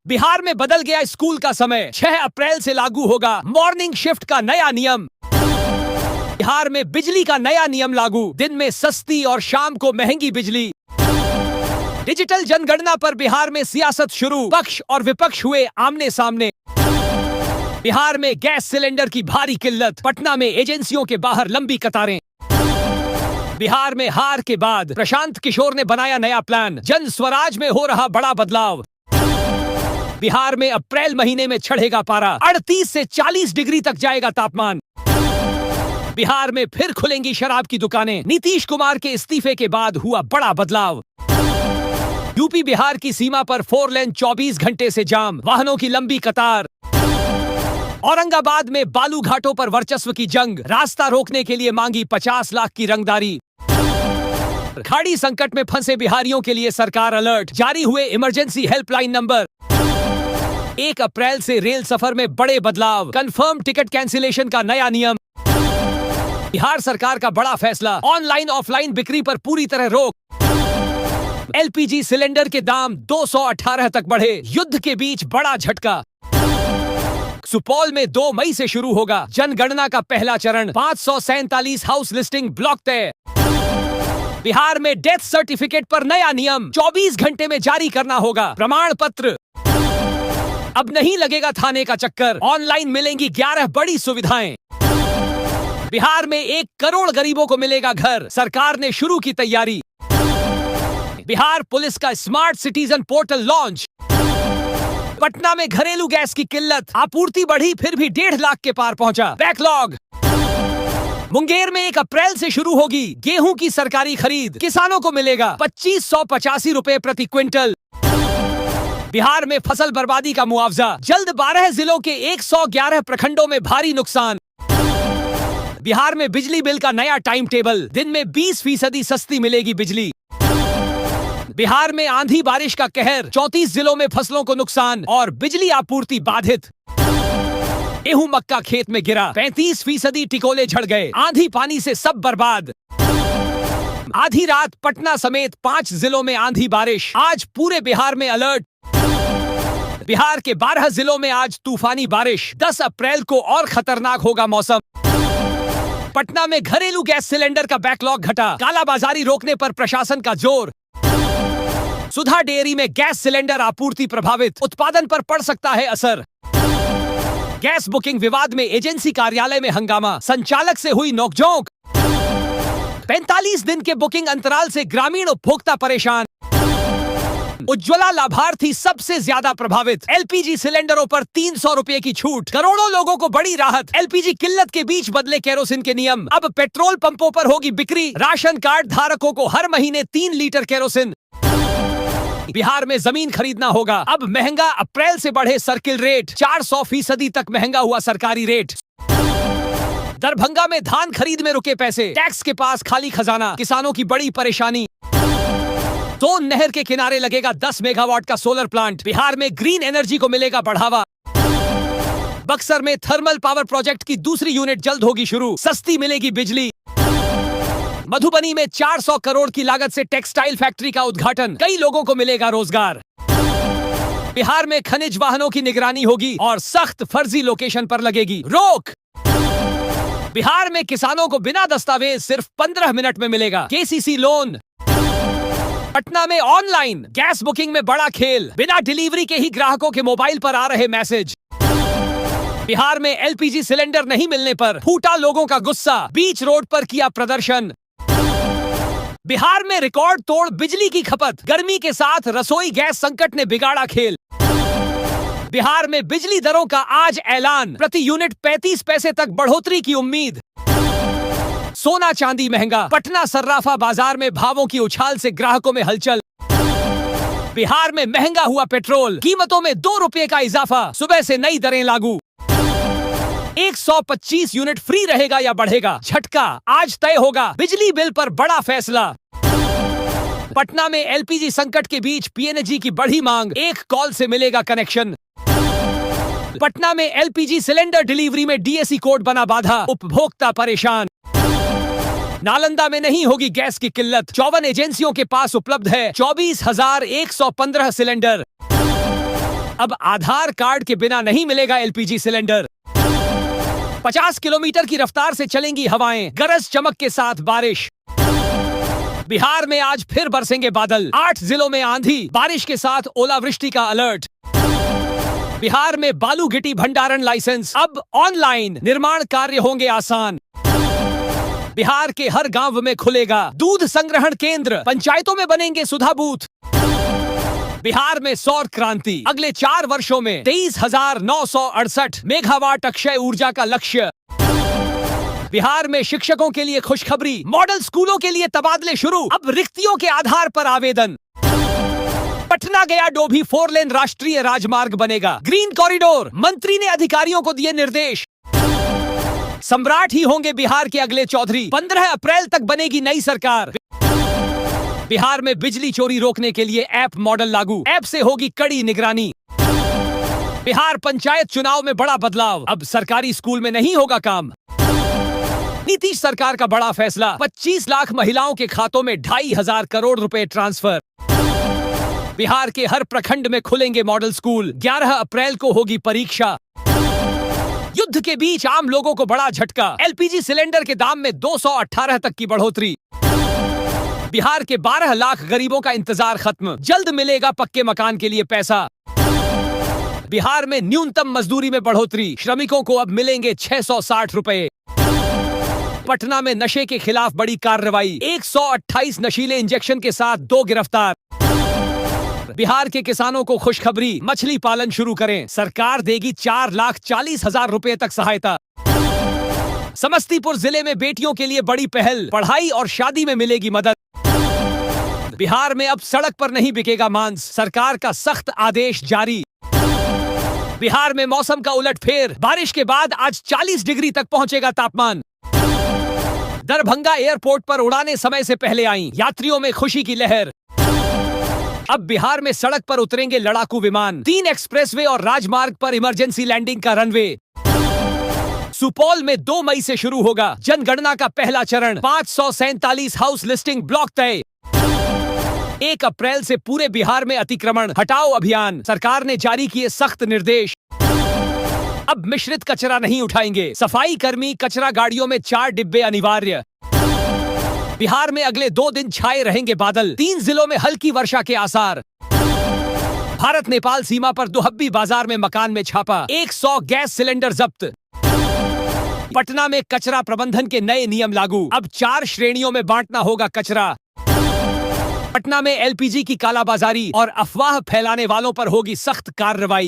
बिहार में बदल गया स्कूल का समय, 6 अप्रैल से लागू होगा मॉर्निंग शिफ्ट का नया नियम। बिहार में बिजली का नया नियम लागू, दिन में सस्ती और शाम को महंगी बिजली। डिजिटल जनगणना पर बिहार में सियासत शुरू, पक्ष और विपक्ष हुए आमने सामने। बिहार में गैस सिलेंडर की भारी किल्लत, पटना में एजेंसियों के बाहर लंबी कतारें। बिहार में हार के बाद प्रशांत किशोर ने बनाया नया प्लान, जन स्वराज में हो रहा बड़ा बदलाव। बिहार में अप्रैल महीने में चढ़ेगा पारा, 38 से 40 डिग्री तक जाएगा तापमान। बिहार में फिर खुलेंगी शराब की दुकानें, नीतीश कुमार के इस्तीफे के बाद हुआ बड़ा बदलाव। यूपी बिहार की सीमा पर 4 लेन 24 घंटे से जाम, वाहनों की लंबी कतार। औरंगाबाद में बालू घाटों पर वर्चस्व की जंग, रास्ता रोकने के लिए मांगी 50 लाख की रंगदारी। खाड़ी संकट में फंसे बिहारियों के लिए सरकार अलर्ट, जारी हुए इमरजेंसी हेल्पलाइन नंबर। 1 अप्रैल से रेल सफर में बड़े बदलाव, कंफर्म टिकट कैंसिलेशन का नया नियम। बिहार सरकार का बड़ा फैसला, ऑनलाइन ऑफलाइन बिक्री पर पूरी तरह रोक। एलपीजी सिलेंडर के दाम 218 तक बढ़े, युद्ध के बीच बड़ा झटका। सुपौल में 2 मई से शुरू होगा जनगणना का पहला चरण, 547 हाउस लिस्टिंग ब्लॉक तय। बिहार में डेथ सर्टिफिकेट पर नया नियम, 24 घंटे में जारी करना होगा प्रमाण पत्र। अब नहीं लगेगा थाने का चक्कर, ऑनलाइन मिलेंगी 11 बड़ी सुविधाएं। बिहार में 1 करोड़ गरीबों को मिलेगा घर, सरकार ने शुरू की तैयारी। बिहार पुलिस का smart citizen portal launch. Patna में घरेलू गैस की किल्लत, आपूर्ति बढ़ी फिर भी 1.5 लाख के पार पहुंचा, बैकलॉग। मुंगेर में 1 अप्रैल से शुरू होगी गेहूं की सरकारी खरीद, किसानों को मिलेगा 2585 रुपए प्रति क्विंटल। बिहार में फसल बर्बादी का मुआवजा, जल्द 12 जिलों के 111 प्रखंडों में भारी नुकसान। बिहार में बिजली बिल का नया टाइम टेबल, दिन में 20% सस्ती मिलेगी बिजली। बिहार में आंधी बारिश का कहर, 34 जिलों में फसलों को नुकसान और बिजली आपूर्ति बाधित। गेहूं मक्का खेत में गिरा, 35% टिकोले झड़ गए, आंधी पानी से सब बर्बाद। आधी रात पटना समेत 5 जिलों में आंधी बारिश, आज पूरे बिहार में अलर्ट। बिहार के 12 जिलों में आज तूफानी बारिश, 10 अप्रैल को और खतरनाक होगा मौसम। पटना में घरेलू गैस सिलेंडर का बैकलॉग घटा, कालाबाजारी रोकने पर प्रशासन का जोर। सुधा डेयरी में गैस सिलेंडर आपूर्ति प्रभावित, उत्पादन पर पड़ सकता है असर। गैस बुकिंग विवाद में एजेंसी कार्यालय में हंगामा, संचालक से हुई नोकझोंक। 45 दिन के बुकिंग अंतराल से ग्रामीण उपभोक्ता परेशान। उज्ज्वला लाभार्थी सबसे ज्यादा प्रभावित, एलपीजी सिलेंडरों पर 300 रुपए की छूट, करोड़ों लोगों को बड़ी राहत। एलपीजी किल्लत के बीच बदले केरोसिन के नियम, अब पेट्रोल पंपों पर होगी बिक्री, राशन कार्ड धारकों को हर महीने 3 लीटर केरोसिन। बिहार में जमीन खरीदना होगा अब महंगा, अप्रैल से बढ़े सर्किल रेट, 400% तक महंगा हुआ सरकारी रेट। दरभंगा में धान खरीद में रुके पैसे, टैक्स के पास खाली खजाना, किसानों की बड़ी परेशानी। सोन नहर के किनारे लगेगा 10 मेगावाट का सोलर प्लांट, बिहार में ग्रीन एनर्जी को मिलेगा बढ़ावा। बक्सर में थर्मल पावर प्रोजेक्ट की दूसरी यूनिट जल्द होगी शुरू, सस्ती मिलेगी बिजली। मधुबनी में 400 करोड़ की लागत से टेक्सटाइल फैक्ट्री का उद्घाटन, कई लोगों को मिलेगा रोजगार। बिहार में खनिज वाहनों की निगरानी होगी और सख्त फर्जी लोकेशन पर लगेगी रोक। बिहार में किसानों को बिना दस्तावेज सिर्फ 15 मिनट में मिलेगा केसीसी लोन। पटना में ऑनलाइन गैस बुकिंग में बड़ा खेल, बिना डिलीवरी के ही ग्राहकों के मोबाइल पर आ रहे मैसेज। बिहार में एलपीजी सिलेंडर नहीं मिलने पर फूटा लोगों का गुस्सा, बीच रोड पर किया प्रदर्शन। बिहार में रिकॉर्ड तोड़ बिजली की खपत, गर्मी के साथ रसोई गैस संकट ने बिगाड़ा खेल। बिहार में बिजली दरों का आज ऐलान, प्रति यूनिट 35 पैसे तक बढ़ोतरी की उम्मीद। सोना चांदी महंगा, पटना सर्राफा बाजार में भावों की उछाल से ग्राहकों में हलचल। बिहार में महंगा हुआ पेट्रोल, कीमतों में 2 रुपए का इजाफा, सुबह से नई दरें लागू। 125 यूनिट फ्री रहेगा या बढ़ेगा, झटका आज तय होगा, बिजली बिल पर बड़ा फैसला। पटना में एलपीजी संकट के बीच पीएनजी की बढ़ी मांग, 1 कॉल से मिलेगा कनेक्शन। पटना में एलपीजी सिलेंडर डिलीवरी में डीएसी कोड बना बाधा, उपभोक्ता परेशान। नालंदा में नहीं होगी गैस की किल्लत, 54 एजेंसियों के पास उपलब्ध है 24,115 सिलेंडर। अब आधार कार्ड के बिना नहीं मिलेगा एलपीजी सिलेंडर। 50 किलोमीटर की रफ्तार से चलेंगी हवाएं, गरज चमक के साथ बारिश। बिहार में आज फिर बरसेंगे बादल, 8 जिलों में आंधी बारिश के साथ ओलावृष्टि का अलर्ट। बिहार में बालू गिट्टी भंडारण लाइसेंस अब ऑनलाइन, निर्माण कार्य होंगे आसान। बिहार के हर गांव में खुलेगा दूध संग्रहण केंद्र, पंचायतों में बनेंगे सुधा बूथ। बिहार में सौर क्रांति, अगले 4 वर्षों में 23,968 मेगावाट अक्षय ऊर्जा का लक्ष्य। बिहार में शिक्षकों के लिए खुशखबरी, मॉडल स्कूलों के लिए तबादले शुरू, अब रिक्तियों के आधार पर आवेदन। पटना गया डोभी 4 लेन राष्ट्रीय राजमार्ग बनेगा, ग्रीन कॉरिडोर, मंत्री ने अधिकारियों को दिए निर्देश। सम्राट ही होंगे बिहार के अगले चौधरी, 15 अप्रैल तक बनेगी नई सरकार। बिहार में बिजली चोरी रोकने के लिए ऐप मॉडल लागू, ऐप से होगी कड़ी निगरानी। बिहार पंचायत चुनाव में बड़ा बदलाव, अब सरकारी स्कूल में नहीं होगा काम। नीतीश सरकार का बड़ा फैसला, 25 लाख महिलाओं के खातों में 2,500 करोड़ रुपए ट्रांसफर। बिहार के हर प्रखंड में खुलेंगे मॉडल स्कूल, 11 अप्रैल को होगी परीक्षा। युद्ध के बीच आम लोगों को बड़ा झटका, एलपीजी सिलेंडर के दाम में 218 तक की बढ़ोतरी। बिहार के 12 लाख गरीबों का इंतजार खत्म, जल्द मिलेगा पक्के मकान के लिए पैसा। बिहार में न्यूनतम मजदूरी में बढ़ोतरी, श्रमिकों को अब मिलेंगे 660 रुपए। पटना में नशे के खिलाफ बड़ी कार्रवाई, 128 नशीले इंजेक्शन के साथ 2 गिरफ्तार। बिहार के किसानों को खुशखबरी, मछली पालन शुरू करें, सरकार देगी 4,40,000 रुपए तक सहायता। समस्तीपुर जिले में बेटियों के लिए बड़ी पहल, पढ़ाई और शादी में मिलेगी मदद। बिहार में अब सड़क पर नहीं बिकेगा मांस, सरकार का सख्त आदेश जारी। बिहार में मौसम का उलटफेर, बारिश के बाद आज 40 डिग्री तक पहुंचेगा तापमान। दरभंगा एयरपोर्ट पर उड़ाने समय से पहले आई, यात्रियों में खुशी की लहर। अब बिहार में सड़क पर उतरेंगे लड़ाकू विमान, 3 एक्सप्रेसवे और राजमार्ग पर इमरजेंसी लैंडिंग का रनवे। सुपौल में 2 मई से शुरू होगा जनगणना का पहला चरण, 547 हाउस लिस्टिंग ब्लॉक तय। 1 अप्रैल से पूरे बिहार में अतिक्रमण हटाओ अभियान, सरकार ने जारी किए सख्त निर्देश। अब मिश्रित कचरा नहीं उठाएंगे, सफाई कर्मी कचरा गाड़ियों में 4 डिब्बे अनिवार्य। बिहार में अगले 2 दिन छाए रहेंगे बादल, 3 जिलों में हल्की वर्षा के आसार। भारत नेपाल सीमा पर दुहब्बी बाजार में मकान में छापा, 100 गैस सिलेंडर जब्त। पटना में कचरा प्रबंधन के नए नियम लागू, अब 4 श्रेणियों में बांटना होगा कचरा। पटना में एलपीजी की कालाबाजारी और अफवाह फैलाने वालों पर होगी सख्त कार्रवाई।